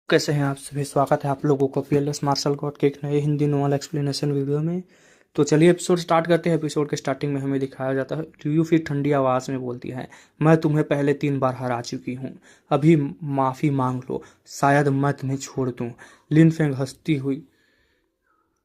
कैसे हैं आप सभी। स्वागत है आप लोगों को पीएलएस मार्शल गॉड के एक नए हिंदी नॉवल एक्सप्लेनेशन वीडियो में। तो चलिए एपिसोड स्टार्ट करते हैं। एपिसोड के स्टार्टिंग में हमें दिखाया जाता है लियू फिर ठंडी आवाज़ में बोलती है, मैं तुम्हें पहले 3 बार हरा चुकी हूँ, अभी माफ़ी मांग लो, शायद मैं तुम्हें छोड़ दूँ। लिन फेंग हंसती हुई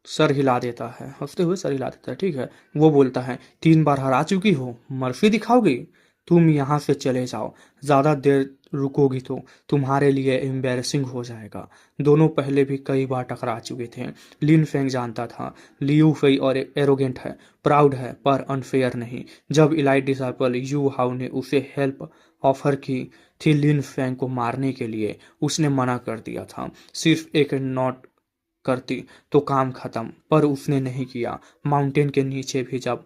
सर हिला देता है, हंसते हुए सर हिला देता है। ठीक है, वो बोलता है 3 बार हरा चुकी हो, मर्फी दिखाओगी? तुम यहाँ से चले जाओ, ज़्यादा देर रुकोगी तो तुम्हारे लिए एम्बैरेसिंग हो जाएगा। दोनों पहले भी कई बार टकरा चुके थे। लिन फेंग जानता था लियू फई और एरोगेंट है, प्राउड है, पर अनफेयर नहीं। जब इलाइट डिसाइपल यू हाउ ने उसे हेल्प ऑफर की थी लिन फेंग को मारने के लिए, उसने मना कर दिया था। सिर्फ एक नोट करती तो काम खत्म, पर उसने नहीं किया। माउंटेन के नीचे भी जब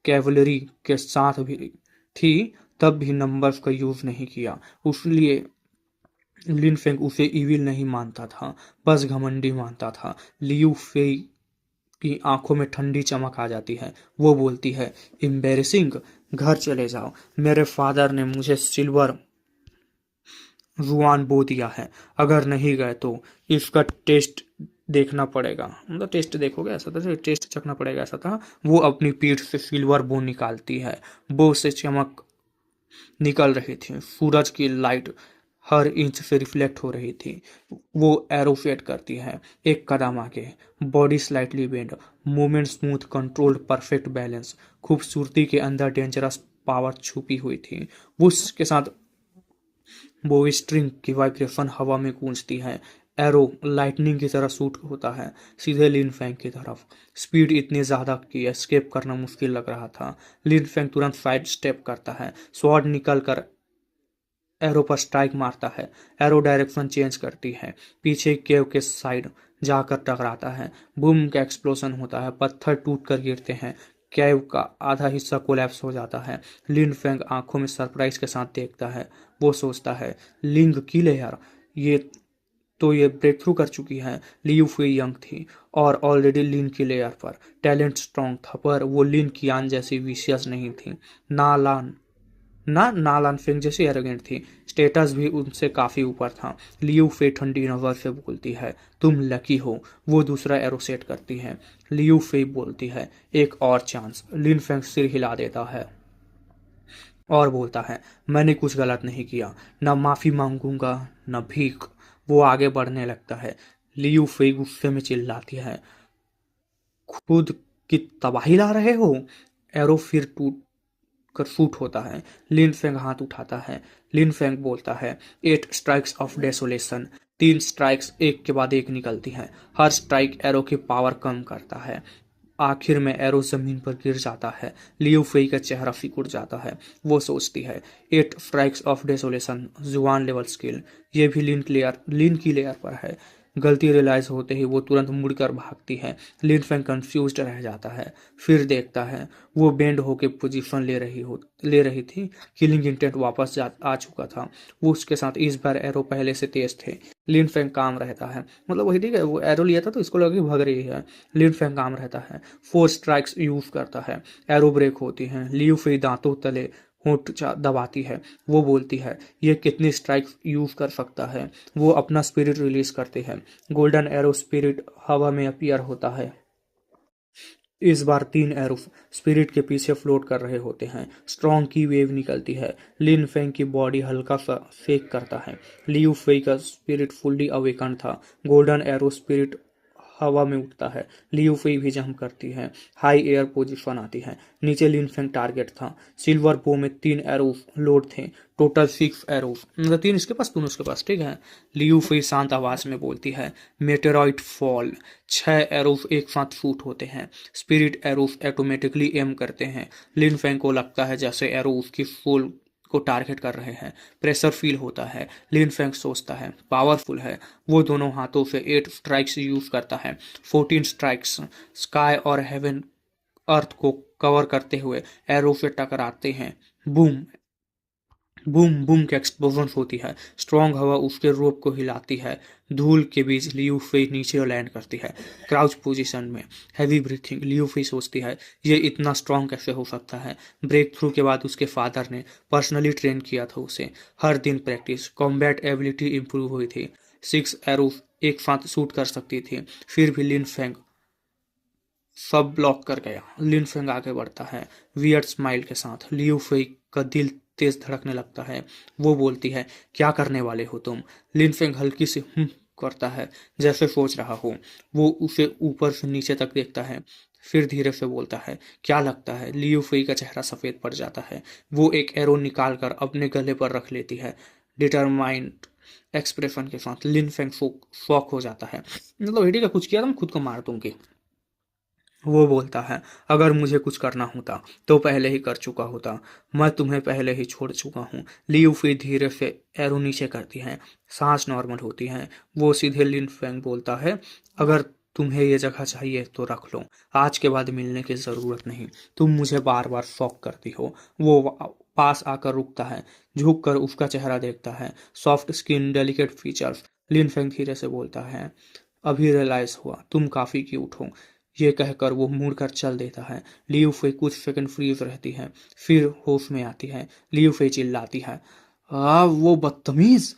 कैवलरी के साथ भी थी तब भी नंबर्स का यूज नहीं किया। उसलिए लिन फेंग उसे इविल नहीं मानता था, बस घमंडी मानता था। लियू फेई की आंखों में ठंडी चमक आ जाती है। वो बोलती है, एम्बेरसिंग, घर चले जाओ। मेरे फादर ने मुझे सिल्वर जुआन बो दिया है, अगर नहीं गए तो इसका टेस्ट देखना पड़ेगा। मतलब टेस्ट देखोगे ऐसा था, टेस्ट चखना पड़ेगा ऐसा था। वो अपनी पीठ से सिल्वर बो निकालती है। बो से चमक निकल रही थी, सूरज की लाइट हर इंच से रिफ्लेक्ट हो रही थी। वो एरो सेट करती है, एक कदम आगे, body slightly bend, movement smooth, controlled, perfect balance. खूबसूरती के अंदर डेंजरस पावर छुपी हुई थी। वो उसके साथ वो स्ट्रिंग की वाइब्रेशन हवा में गूंजती है। एरो लाइटनिंग की तरह शूट होता है, सीधे लिन फैंग की तरफ। स्पीड इतनी ज़्यादा कि एस्केप करना मुश्किल लग रहा था। लिन फैंग तुरंत साइड स्टेप करता है, स्वॉर्ड निकल कर एरो पर स्ट्राइक मारता है। एरो डायरेक्शन चेंज करती है, पीछे केव के साइड जाकर टकराता है। बूम का एक्सप्लोजन होता है, पत्थर टूट कर गिरते हैं, कैव का आधा हिस्सा कोलैप्स हो जाता है। लिन फेंग आंखों में सरप्राइज के साथ देखता है। वो सोचता है, लिंग की लेयर, ये ब्रेक थ्रू कर चुकी है। लियू फुई यंग थी और ऑलरेडी लिन की लेयर पर टैलेंट स्ट्रॉन्ग था, पर वो लिन कियान जैसी विशियस नहीं थी, नालान फेंग जैसी एरोगेंट थी। स्टेटस भी उनसे काफी ऊपर था। लियू फे ठंडी नजर से बोलती है, तुम लकी हो। वो दूसरा एरो सेट करती है। लियू फे बोलती है, एक और चांस। लिन फेंग सिर हिला देता है और बोलता है, मैंने कुछ गलत नहीं किया, न माफी मांगूंगा न भीख। वो आगे बढ़ने लगता है। लियू फे गुस्से में चिल्लाती है, खुद की तबाही ला रहे हो। एरो फिर टूट कर शूट होता है। लिन फेंग हाथ उठाता है। लिन फेंग बोलता है, 8 स्ट्राइक्स ऑफ डेसोलेशन। 3 स्ट्राइक्स एक के बाद एक निकलती हैं। हर स्ट्राइक एरो की पावर कम करता है। आखिर में एरो जमीन पर गिर जाता है। लियू फेई का चेहरा सिकुड़ जाता है। वो सोचती है, 8 स्ट्राइक्स ऑफ डेसोलेशन, जुआन लेवल स्किल। ये भी लिन की लेयर पर है। गलती रियलाइज होते ही वो तुरंत मुड़कर भागती है। लिन फेंग कंफ्यूज्ड रह जाता है, फिर देखता है वो बेंड होके पोजीशन ले रही थी। किलिंग इंटेंट वापस आ चुका था। वो उसके साथ इस बार एरो पहले से तेज थे। लिन फेंग काम रहता है, मतलब वही ठीक है, वो एरो लिया था तो इसको लगा कि भाग रही है। लिन फेंग काम रहता है, 4 स्ट्राइक्स यूज करता है। एरो ब्रेक होती है। लियू फी दांतों तले होंठ दबाती है। वो बोलती है, ये कितनी स्ट्राइक्स यूज कर सकता है। वो अपना स्पिरिट रिलीज करते हैं। गोल्डन एरो स्पिरिट हवा में अपीयर होता है। इस बार 3 एरो स्पिरिट के पीछे फ्लोट कर रहे होते हैं। स्ट्रॉन्ग की वेव निकलती है। लिन फेंग की बॉडी हल्का सा शेक करता है। लियू फेई का स्पिरिट फुल्ली अवेकन था। गोल्डन एरो स्पिरिट हवा में उठता है। लियू फेई भी जंप करती है। हाई एयर पोजीशन आती है। नीचे लिन फेंग टारगेट था। सिल्वर बो में 3 एरोस लोड थे। टोटल 6 एरोस, मतलब 3 इसके पास 2 उसके पास। ठीक है, लियू फेई शांत आवाज में बोलती है, मेटेरॉइड फॉल। 6 एरोस एक साथ शूट होते हैं। स्पिरिट एरोस ऑटोमेटिकली एम करते हैं। लिन फेंग को लगता है जैसे एरो उसकी सोल को टारगेट कर रहे हैं। प्रेशर फील होता है। लिन फेंग सोचता है, पावरफुल है। वो दोनों हाथों से 8 स्ट्राइक्स यूज करता है। 14 स्ट्राइक्स स्काई और हेवन अर्थ को कवर करते हुए एरो से टकराते हैं। बूम बूम बूम की एक्सप्लोजन होती है। स्ट्रॉन्ग हवा उसके रोप को हिलाती है। धूल के बीच लियू फी नीचे लैंड करती है, क्राउच पोजीशन में। Heavy breathing. लियू फी सोचती है, ये इतना स्ट्रॉन्ग कैसे हो सकता है। ब्रेक थ्रू के बाद उसके फादर ने पर्सनली ट्रेन किया था उसे। हर दिन प्रैक्टिस, कॉम्बैट एबिलिटी इंप्रूव हुई थी। 6 एरो एक साथ शूट कर सकती थी। फिर भी लिन फेंग सब ब्लॉक कर गया। लिन फेंग आगे बढ़ता है वियर्ड स्माइल के साथ। लियू फेई का दिल तेज धड़कने लगता है। वो बोलती है, क्या करने वाले हो तुम? लिन फेंग हल्की सी करता है, जैसे सोच रहा हो। वो उसे ऊपर से नीचे तक देखता है, फिर धीरे से बोलता है, क्या लगता है? लियू फेई का चेहरा सफेद पड़ जाता है। वो एक एरो निकाल कर अपने गले पर रख लेती है, डिटरमाइंड एक्सप्रेशन के साथ। लिन फेंग शॉक हो जाता है, मतलब बेटी का कुछ किया, तुम खुद को मार दूंगी। वो बोलता है, अगर मुझे कुछ करना होता तो पहले ही कर चुका होता। मैं तुम्हें पहले ही छोड़ चुका हूँ। लियू फिर धीरे से एरो नीचे करती है, सांस नॉर्मल होती है। वो सीधे लिन फेंग बोलता है, अगर तुम्हें ये जगह चाहिए तो रख लो, आज के बाद मिलने की ज़रूरत नहीं। तुम मुझे बार बार शॉक करती हो। वो पास आकर रुकता है, झुक कर उसका चेहरा देखता है, सॉफ्ट स्किन, डेलिकेट फीचर्स। लिन फेंग धीरे से बोलता है, अभी रियलाइज हुआ तुम काफ़ी क्यूट हो। ये कहकर वो मुड़कर चल देता है। लियू फे कुछ सेकंड फ्रीज रहती है, फिर होश में आती है। लियू फे चिल्लाती है, वो बदतमीज!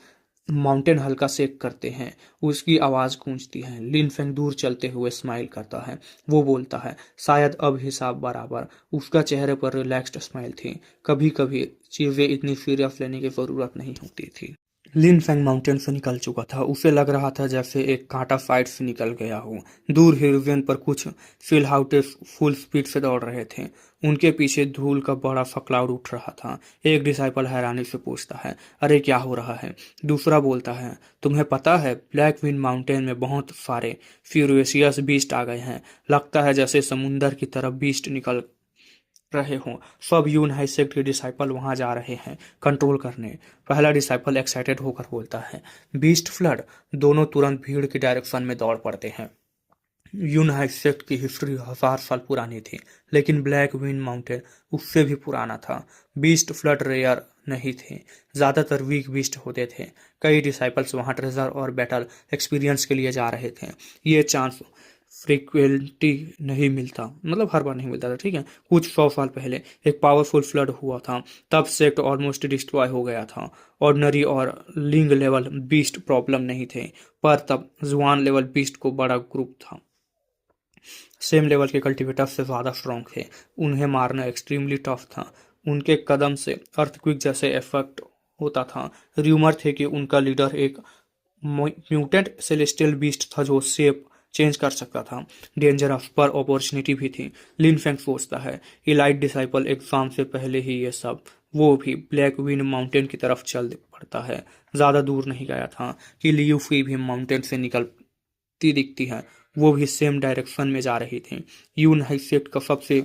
माउंटेन हल्का शेक करते हैं, उसकी आवाज़ गूंजती है। लिन फेंग दूर चलते हुए स्माइल करता है। वो बोलता है, शायद अब हिसाब बराबर। उसका चेहरे पर रिलैक्स्ड स्माइल थी। कभी कभी चीज़ें इतनी सीरियस लेने की ज़रूरत नहीं होती थी। लिन फेंग माउंटेन से निकल चुका था। उसे लग रहा था जैसे एक कांटा फाइट से निकल गया हो। दूर हिरविन पर कुछ सिलहाउटे फुल स्पीड से दौड़ रहे थे। उनके पीछे धूल का बड़ा सा क्लाउड उठ रहा था। एक डिसाइपल हैरानी से पूछता है, अरे क्या हो रहा है? दूसरा बोलता है, तुम्हें पता है ब्लैक विंड माउंटेन में बहुत सारे फ्यूरियस बीस्ट आ गए हैं। लगता है जैसे समुंदर की तरफ बीस्ट निकल रहे हों। सब यूनाइट सेक्ट के डिसाइपल वहां जा रहे हैं कंट्रोल करने। पहला डिसाइपल एक्साइटेड होकर बोलता है, बीस्ट फ्लड! दोनों तुरंत भीड़ की डायरेक्शन में दौड़ पड़ते हैं। यूनाइट सेक्ट की हिस्ट्री 1000 साल पुरानी थी, लेकिन ब्लैक विंड माउंटेन उससे भी पुराना था। बीस्ट फ्लड रेयर नहीं थे, ज्यादातर वीक बीस्ट होते थे। कई डिसाइपल्स वहां ट्रेजर और बैटल एक्सपीरियंस के लिए जा रहे थे। ये चांस फ्रीक्वेंटली नहीं मिलता, मतलब हर बार नहीं मिलता था, ठीक है। कुछ 100 साल पहले एक पावरफुल फ्लड हुआ था, तब सेक्ट ऑलमोस्ट डिस्ट्रॉय हो गया था। ऑर्डनरी और लिंग लेवल बीस्ट प्रॉब्लम नहीं थे, पर तब जुआन लेवल बीस्ट को बड़ा ग्रुप था। सेम लेवल के कल्टिवेटर से ज़्यादा स्ट्रॉन्ग थे। उन्हें मारना एक्सट्रीमली टफ था। उनके कदम से अर्थक्विक जैसे इफेक्ट होता था। र्यूमर थे कि उनका लीडर एक म्यूटेंट सेलेस्टियल बीस्ट था जो शेप चेंज कर सकता था। डेंजरस पर अपॉर्चुनिटी भी थी। लिन फेंग सोचता है, इलाइट डिसाइपल एग्जाम से पहले ही ये सब। वो भी ब्लैक विंड माउंटेन की तरफ चल पड़ता है। ज़्यादा दूर नहीं गया था कि लियू फी भी माउंटेन से निकलती दिखती है। वो भी सेम डायरेक्शन में जा रही थी। यून हाइसेट का सबसे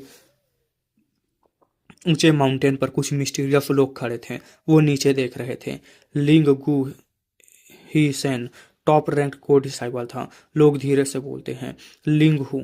ऊंचे माउंटेन पर कुछ मिस्टीरियस लोग खड़े थे। वो नीचे देख रहे थे। लिंग गु ही सेन टॉप रैंक को डिसाइबल था। लोग धीरे से बोलते हैं, लिंग हु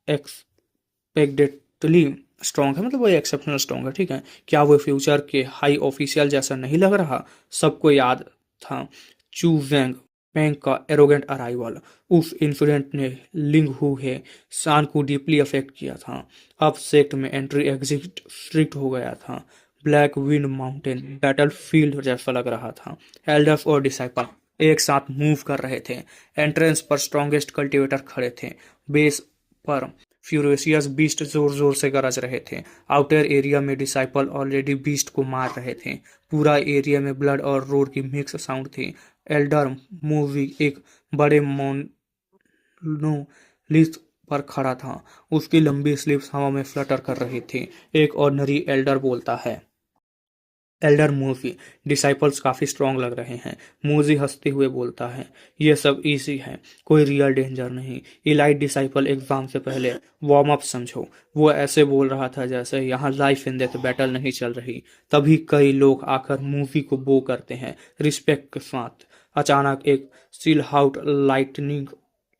एक्सपेक्टेडली स्ट्रॉन्ग है, मतलब वो एक्सेप्शनल स्ट्रॉन्ग है, ठीक है। क्या वो फ्यूचर के हाई ऑफिशियल जैसा नहीं लग रहा? सबको याद था चू वेंग पेंग का एरोगेंट अराइवल। उस इंसिडेंट ने लिंग हु है शान को डीपली अफेक्ट किया था। अब सेक्ट में एंट्री एग्जिट स्ट्रिक्ट हो गया था। Black wind mountain battle field जैसा लग रहा था। एल्डर्स और डिसाइपल एक साथ मूव कर रहे थे। एंट्रेंस पर स्ट्रॉन्गेस्ट कल्टिवेटर खड़े थे। बेस पर फ्यूरियस बीस्ट जोर जोर से गरज रहे थे। आउटर एरिया में डिसाइपल ऑलरेडी बीस्ट को मार रहे थे। पूरा एरिया में ब्लड और रोड की मिक्स साउंड थी। एल्डर मूवी एक बड़े मोनोलिथ पर खड़ा था। उसकी लंबी स्लीव्स हवा में फ्लटर कर रही थी। एक ऑर्डनरी एल्डर बोलता है, एल्डर मूजी, डिसाइपल्स काफी स्ट्रांग लग रहे हैं। मूजी हंसते हुए बोलता है, ये सब इजी है, कोई रियल डेंजर नहीं। इलाइट डिसाइपल एग्जाम से पहले वार्म अप समझो। वो ऐसे बोल रहा था जैसे यहाँ लाइफ एंड डेथ बैटल नहीं चल रही। तभी कई लोग आकर मूवी को बो करते हैं रिस्पेक्ट के साथ। अचानक एक सिलहाउट लाइटनिंग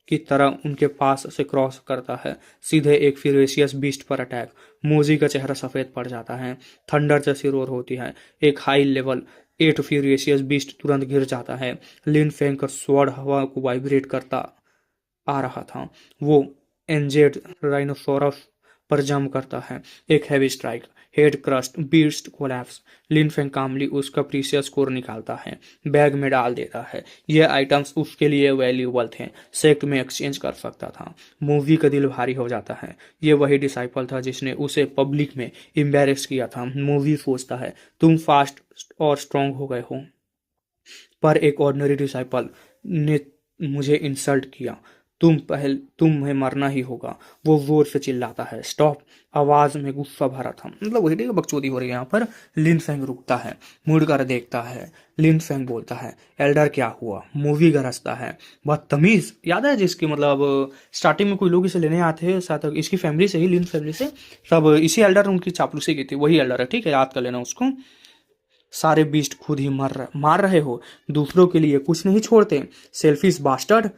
की तरह उनके पास से क्रॉस करता है, सीधे एक फ्यूरियस बीस्ट पर अटैक। मोजी का चेहरा सफेद पड़ जाता है। थंडर जैसी रोर होती है। एक हाई लेवल 8 फ्यूरियस बीस्ट तुरंत गिर जाता है। लिन फेंग का स्वॉर्ड हवा को वाइब्रेट करता आ रहा था। वो एंजेड राइनोसोरस पर जंप करता है। एक heavy strike. Head crust beast collapse. Lin Feng कामली उसका प्रीशियस कोर निकालता है, बैग में डाल देता है। ये आइटम्स उसके लिए वैल्यूएबल थे, सेक्ट में एक्सचेंज कर सकता था। मूवी का दिल भारी हो जाता है। ये वही डिसाइपल था जिसने उसे पब्लिक में एम्बैरेस किया था। मूवी सोचता है तुम फास्ट और स्ट्रांग हो गए हो, पर एक ऑर्डिनरी डिसाइपल ने मुझे इंसल्ट किया। तुम्हें मरना ही होगा। वो जोर से चिल्लाता है। स्टॉप। आवाज में गुस्सा भरा था। मतलब वही देखो बकचोदी हो रही है यहाँ पर। लिन फेंग रुकता है, मुड़ कर देखता है। लिन फेंग बोलता है, एल्डर क्या हुआ? मूवी गरजता है, बदतमीज। याद है जिसकी मतलब स्टार्टिंग में कोई लोग इसे लेने आते हैं साथ, इसकी फैमिली से ही, लिन फैमिली से सब इसी एल्डर उनकी चापलूसी की थी। वही एल्डर है, ठीक है, याद कर लेना उसको। सारे बीस्ट खुद ही मार रहे हो, दूसरों के लिए कुछ नहीं छोड़ते, सेल्फिश बास्टर्ड।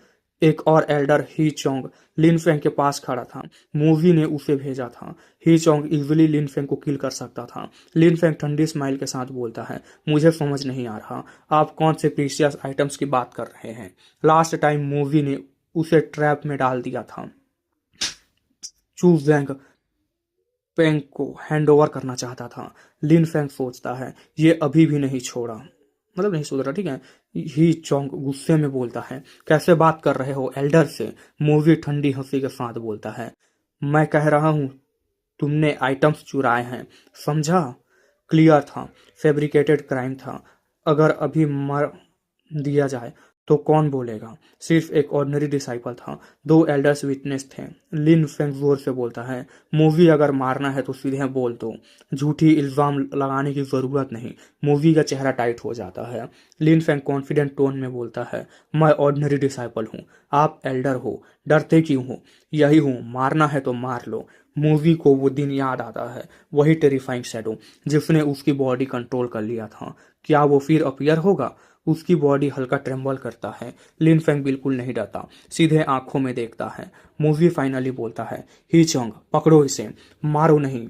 एक और एल्डर ही चोंग लिन फेंग के पास खड़ा था। मूवी ने उसे भेजा था। ही चोंग इजिली लिन फेंग को किल कर सकता था। लिन फेंग ठंडी स्माइल के साथ बोलता है, मुझे समझ नहीं आ रहा आप कौन से प्रीशियस आइटम्स की बात कर रहे हैं। लास्ट टाइम मूवी ने उसे ट्रैप में डाल दिया था। चू वैंग फेंग को हैंडओवर करना चाहता था। लिन फेंग सोचता है ये अभी भी नहीं छोड़ा, मतलब नहीं सुधरा, ठीक है। ही चोंग गुस्से में बोलता है, कैसे बात कर रहे हो एल्डर से? मूवी ठंडी हंसी के साथ बोलता है, मैं कह रहा हूं तुमने आइटम्स चुराए हैं, समझा? क्लियर था, फैब्रिकेटेड क्राइम था। अगर अभी मर दिया जाए तो कौन बोलेगा? सिर्फ एक ऑर्डिनरी डिसाइपल था, दो एल्डर्स विटनेस थे। लिन फेंग जोर से बोलता है, मूवी अगर मारना है तो सीधे बोल दो, झूठी इल्जाम लगाने की जरूरत नहीं। मूवी का चेहरा टाइट हो जाता है। लिन फेंग कॉन्फिडेंट टोन में बोलता है, मैं ऑर्डिनरी डिसाइपल हूँ, आप एल्डर हो, डरते क्यों हो? यही हूँ, मारना है तो मार लो। मूवी को वो दिन याद आता है, वही टेरिफाइंग शैडो जिसने उसकी बॉडी कंट्रोल कर लिया था। क्या वो फिर अपीयर होगा? उसकी बॉडी हल्का ट्रेम्बल करता है। लिन फेंग बिल्कुल नहीं डरता, सीधे आंखों में देखता है। मूवी फाइनली बोलता है, ही चोंग पकड़ो इसे, मारो नहीं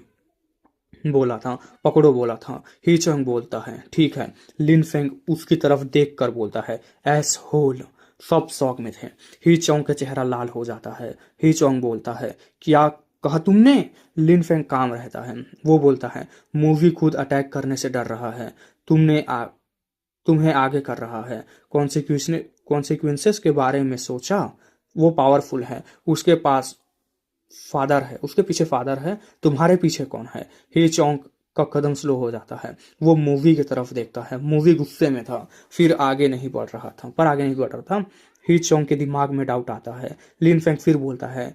बोला था, पकड़ो बोला था। ही चोंग बोलता है, ठीक है। लिन फेंग उसकी तरफ देख कर बोलता है, एस होल। सब शौक में थे। ही चोंग का चेहरा लाल हो जाता है। ही चोंग बोलता है, क्या कहा तुमने? लिन फेंग काम रहता है। वो बोलता है, मूवी खुद अटैक करने से डर रहा है, तुमने तुम्हें आगे कर रहा है। कॉन्सिक्वेंसेस के बारे में सोचा? वो पावरफुल है, उसके पास फादर है, उसके पीछे फादर है, तुम्हारे पीछे कौन है? ही चौंक का कदम स्लो हो जाता है। वो मूवी की तरफ देखता है। मूवी गुस्से में था, फिर आगे नहीं बढ़ रहा था, पर आगे नहीं बढ़ रहा था। ही चौंक के दिमाग में डाउट आता है। लिन फेंग फिर बोलता है,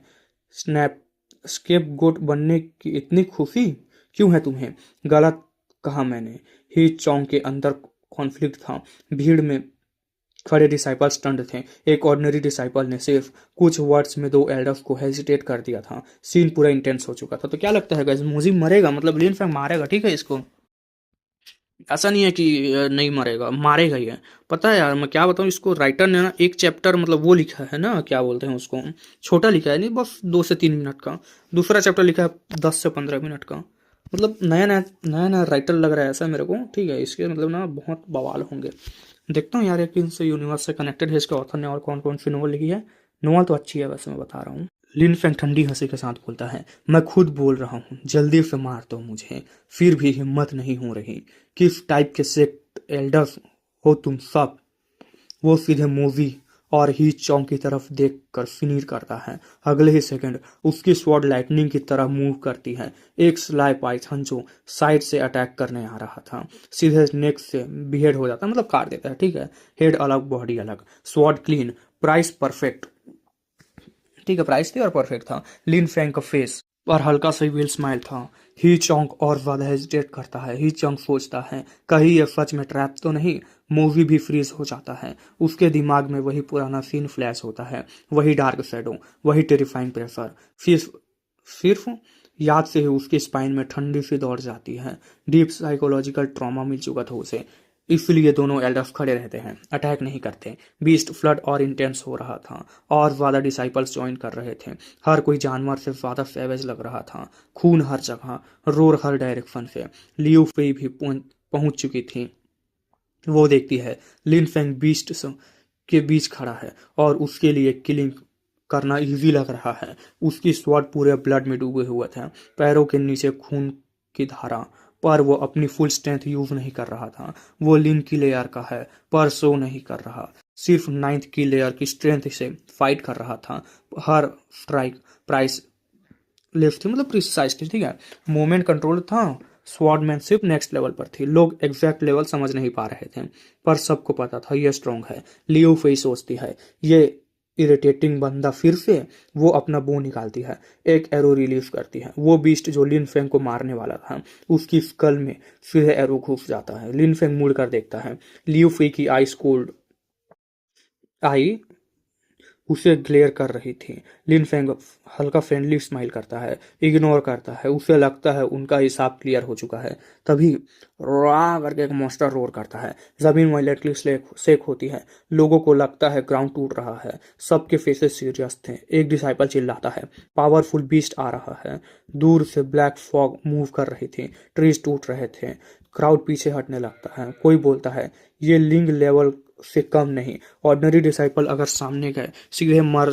स्नैप स्केप गोट बनने की इतनी खुशी क्यों है तुम्हें? गलत कहा मैंने। ही चौंक के अंदर कॉन्फ्लिक्ट था। भीड़ में खड़े डिसाइपल स्टंट थे। एक ऑर्डिनरी डिसाइपल ने सिर्फ कुछ वर्ड्स में दो एल्डर्स को हेजिटेट कर दिया था। सीन पूरा इंटेंस हो चुका था। तो क्या लगता है गाइस, मूजी मरेगा? मतलब लिन फेंग मारेगा, ठीक है इसको। ऐसा नहीं है कि नहीं मरेगा, मारेगा ही है। पता है यार, मैं क्या बताऊं, इसको राइटर ने ना एक चैप्टर मतलब वो लिखा है ना, क्या बोलते हैं उसको, छोटा लिखा है, नहीं बस 2 से 3 मिनट का। दूसरा चैप्टर लिखा है 10 से 15 मिनट का। मतलब नया नया नया नया राइटर लग रहा है ऐसा मेरे को, ठीक है। इसके मतलब ना बहुत बवाल होंगे। देखता हूँ यार, एक से यूनिवर्स से कनेक्टेड है इसके ऑथर ने, और कौन कौन सी नोवेल लिखी है। नोवेल तो अच्छी है वैसे, मैं बता रहा हूँ। लिन फेंग ठंडी हंसी के साथ बोलता है, मैं खुद बोल रहा हूँ, जल्दी से मार दो मुझे, फिर भी हिम्मत नहीं हो रही। किस टाइप के सेक्ट एल्डर्स हो तुम सब? वो सीधे मूवी और ही चौंक की तरफ देख कर फिनीर करता है। अगले ही सेकंड उसकी स्वॉर्ड लाइटनिंग की तरह मूव करती है। एक स्लाई पाइथन जो साइड से अटैक करने आ रहा था सीधे नेक से बिहेड हो जाता है, मतलब काट देता है, ठीक है। हेड अलग, बॉडी अलग, स्वॉर्ड क्लीन, प्राइस परफेक्ट, ठीक है, प्राइस थी और परफेक्ट था। लिन फेंग का फेस और हल्का सा विल स्माइल था। ही चौंक और ज्यादा हेजिटेट करता है। ही चौंक सोचता है, कहीं ये सच में ट्रैप तो नहीं? मूवी भी फ्रीज हो जाता है। उसके दिमाग में वही पुराना सीन फ्लैश होता है, वही डार्क शैडो, वही टेरिफाइंग प्रेशर। सिर्फ सिर्फ याद से ही उसकी स्पाइन में ठंडी सी दौड़ जाती है। डीप साइकोलॉजिकल ट्रॉमा मिल चुका था उसे, इसलिए दोनों एल्डर्स खड़े रहते हैं, अटैक नहीं करते। बीस्ट फ्लड और इंटेंस हो रहा था, और ज्यादा डिसाइपल्स ज्वाइन कर रहे थे। हर कोई जानवर से ज्यादा सैवेज लग रहा था। खून हर जगह, रोर हर डायरेक्शन से। लियू फेई भी पहुंच चुकी थी। वो देखती है लिन फेंग बीस्ट के बीच खड़ा है और उसके लिए किलिंग करना इजी लग रहा है। उसकी स्वॉर्ड पूरे ब्लड में डूबे हुए थे, पैरों के नीचे खून की धारा, पर वो अपनी फुल स्ट्रेंथ यूज नहीं कर रहा था। वो लिन की लेयर का है पर शो नहीं कर रहा, सिर्फ नाइन्थ की लेयर की स्ट्रेंथ से फाइट कर रहा था। हर स्ट्राइक प्राइस लेफ्ट थी, मतलब प्रिसाइज थी, ठीक है। मोमेंट कंट्रोल था, स्वॉर्डमैनशिप नेक्स्ट लेवल पर थी। लोग एग्जैक्ट लेवल समझ नहीं पा रहे थे, पर सबको पता था ये स्ट्रांग है। लियो फेई सोचती है ये इरिटेटिंग बंदा फिर से। वो अपना बो निकालती है, एक एरो रिलीज करती है। वो बीस्ट जो लिन फेंग को मारने वाला था उसकी स्कल में सीधे एरो घुस जाता है। लिन फेंग मुड़ कर देखता है, लियो फेई की आइस कोल्ड आई उसे ग्लेयर कर रही थी। लिन फेंग हल्का फ्रेंडली स्माइल करता है, इग्नोर करता है। उसे लगता है उनका हिसाब क्लियर हो चुका है। तभी रा करके एक मॉन्स्टर रोर करता है, जमीन वायलेंटली शेक होती है। लोगों को लगता है ग्राउंड टूट रहा है। सबके फेसेस सीरियस थे। एक डिसाइपल चिल्लाता है, पावरफुल बीस्ट आ रहा है। दूर से ब्लैक फॉग मूव कर रही थी, ट्रीज टूट रहे थे। क्राउड पीछे हटने लगता है। कोई बोलता है ये लिंग लेवल से कम नहीं, ऑर्डिनरी डिसाइपल अगर सामने गए सीधे मर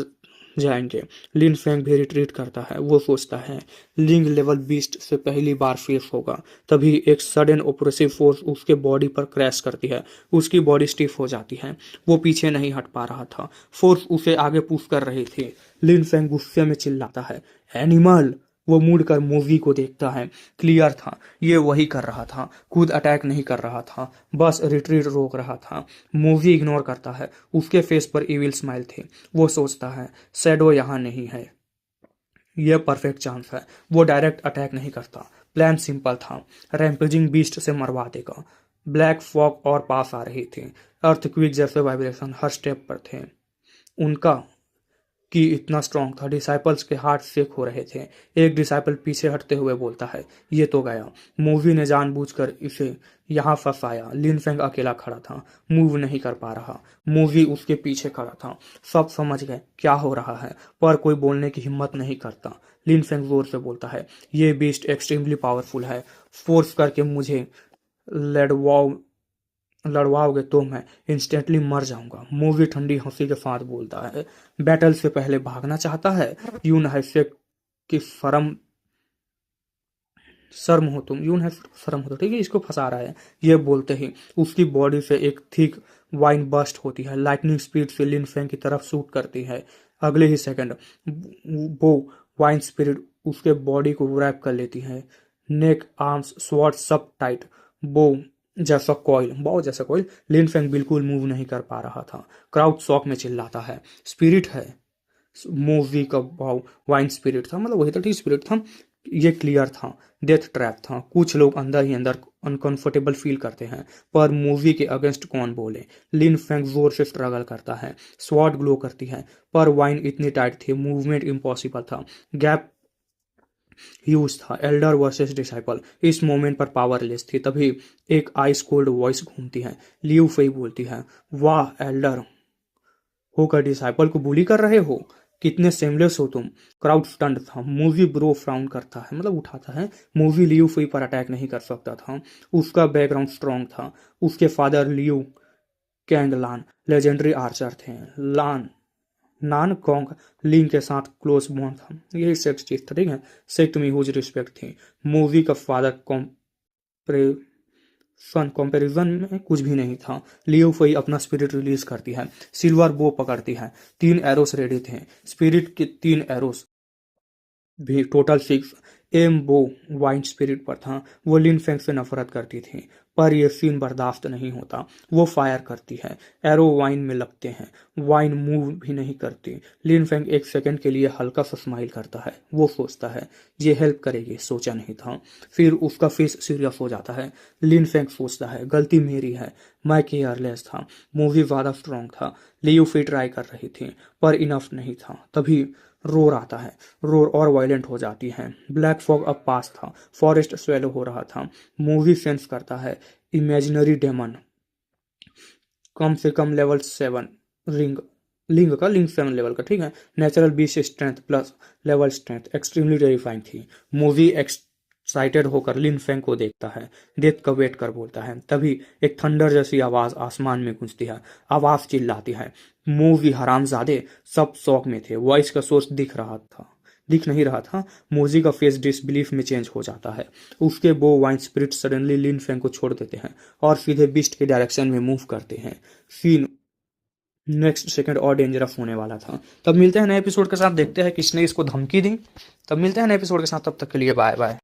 जाएंगे। लिन फेंग भी रिट्रीट करता है। वो सोचता है लिंग लेवल बीस्ट से पहली बार फेस होगा। तभी एक सडन ऑपरेसिव फोर्स उसके बॉडी पर क्रैश करती है। उसकी बॉडी स्टिफ हो जाती है। वो पीछे नहीं हट पा रहा था, फोर्स उसे आगे पुश कर रही थी। लिन फेंग गुस्से में चिल्लाता है, एनिमल। वो मुड़कर मूवी को देखता है। क्लियर था ये वही कर रहा था, खुद अटैक नहीं कर रहा था, बस रिट्रीट रोक रहा था। मूवी इग्नोर करता है, उसके फेस पर इविल स्माइल थी। वो सोचता है शैडो यहाँ नहीं है, यह परफेक्ट चांस है। वो डायरेक्ट अटैक नहीं करता, प्लान सिंपल था, रैम्पेजिंग बीस्ट से मरवा देगा। ब्लैक फॉग और पास आ रही थी, अर्थक्वेक जैसे वाइब्रेशन हर स्टेप पर थे। उनका कि इतना स्ट्रांग था, डिसाइपल्स के हार्ट शेक हो रहे थे। एक डिसाइपल पीछे हटते हुए बोलता है, ये तो गया। मूवी ने जानबूझकर इसे यहाँ फंसाया। लिन फेंग अकेला खड़ा था, मूव नहीं कर पा रहा। मूवी उसके पीछे खड़ा था। सब समझ गए क्या हो रहा है, पर कोई बोलने की हिम्मत नहीं करता। लिन फेंग जोर से बोलता है, ये बीस्ट एक्सट्रीमली पावरफुल है, फोर्स करके मुझे लड़वाओ लड़वाओगे तो मैं इंस्टेंटली मर जाऊंगा। मूवी ठंडी हंसी के साथ बोलता है, बैटल से पहले भागना चाहता है? यून है कि शर्म हो तुम, यून है शर्म हो तो, ठीक है। इसको फंसा रहा है। ये बोलते ही उसकी बॉडी से एक थिक वाइन बस्ट होती है, लाइटनिंग स्पीड से लिन फेंग की तरफ शूट करती है। अगले ही सेकंड वो वाइन स्पिरिट उसके बॉडी को रैप कर लेती है। नेक, आर्म्स, स्वॉर्ड सब टाइट। वो जैसा कॉइल, बहुत जैसा कॉइल। लिन फेंग बिल्कुल मूव नहीं कर पा रहा था। क्राउड शॉक में चिल्लाता है, स्पिरिट है। मूवी का भाव वाइन स्पिरिट था, मतलब वही तो ठीक स्पिरिट था। ये क्लियर था, डेथ ट्रैप था। कुछ लोग अंदर ही अंदर अनकंफर्टेबल फील करते हैं, पर मूवी के अगेंस्ट कौन बोले। लिन फेंग जोर से स्ट्रगल करता है, स्वॉर्ड ग्लो करती है, पर वाइन इतनी टाइट थी, मूवमेंट इम्पॉसिबल था। गैप ह्यूज था, एल्डर वर्सेस डिसाइपल इस मोमेंट पर पावरलेस थी। तभी एक आइस कोल्ड वॉइस घूमती है। लियू फेई बोलती है, वाह एल्डर होकर डिसाइपल को बुली कर रहे हो, कितने सेमलेस हो तुम। क्राउड स्टंड था। मूवी ब्रो फ्राउन करता है, मतलब उठाता है। मूवी लियू फेई पर अटैक नहीं कर सकता था, उसका बैकग्राउंड स्ट्रांग था। उसके फादर लियू कैंग लान लेजेंडरी आर्चर थे। लान नान कोंग लिंग के साथ क्लोज बॉन्ड था, यही सेक्स चीज था, ठीक है। सेक्ट में हुज रिस्पेक्ट थी। मूवी का फादर कंपैरिजन में कुछ भी नहीं था। लियो फई अपना स्पिरिट रिलीज करती है, सिल्वर बो पकड़ती है। 3 एरोस रेडी थे, स्पिरिट के 3 एरोस भी, टोटल 6। एम बो वाइन स्पिरिट पर था। वो लिन फेंग से नफरत करती थी, पर यह सीन बर्दाश्त नहीं होता। वो फायर करती है, एरो वाइन में लगते हैं, वाइन मूव भी नहीं करती। लिन फेंग एक सेकंड के लिए हल्का सा स्माइल करता है। वो सोचता है ये हेल्प करेगी, सोचा नहीं था। फिर उसका फेस सीरियस हो जाता है। लिन फेंग सोचता है गलती मेरी है, मैं केयरलेस था। मूवी ज्यादा स्ट्रांग था। लियू फी ट्राई कर रही थी, पर इनफ नहीं था। तभी रोर आता है, रोर और वायलेंट हो जाती है। ब्लैक फॉग अब पास था, फॉरेस्ट स्वेलो हो रहा था। मूवी सेंस करता है इमेजिनरी डेमन, कम से कम लेवल 7 रिंग लिंग 7 लेवल का, ठीक है। नेचुरल बीस strength plus level strength, extremely terrifying थी। मूवी एक्साइटेड होकर लिन फेंग को देखता है, डेथ का वेट कर बोलता है। तभी एक थंडर जैसी आवाज आसमान में गूंजती है। आवाज चिल्लाती है, मूवी हरामजादे। सब शौक में थे, वॉइस का सोर्स दिख रहा था, दिख नहीं रहा था। मोजी का फेस डिसबिलीफ में चेंज हो जाता है। उसके वो वाइन स्पिरिट सडनली लिन फेंग को छोड़ देते हैं और सीधे बिस्ट के डायरेक्शन में मूव करते हैं। सीन नेक्स्ट सेकंड और डेंजरस होने वाला था। तब मिलते हैं नए एपिसोड के साथ, देखते हैं किसने इसको धमकी दी। तब मिलते हैं नए एपिसोड के साथ, तब तक के लिए बाय बाय।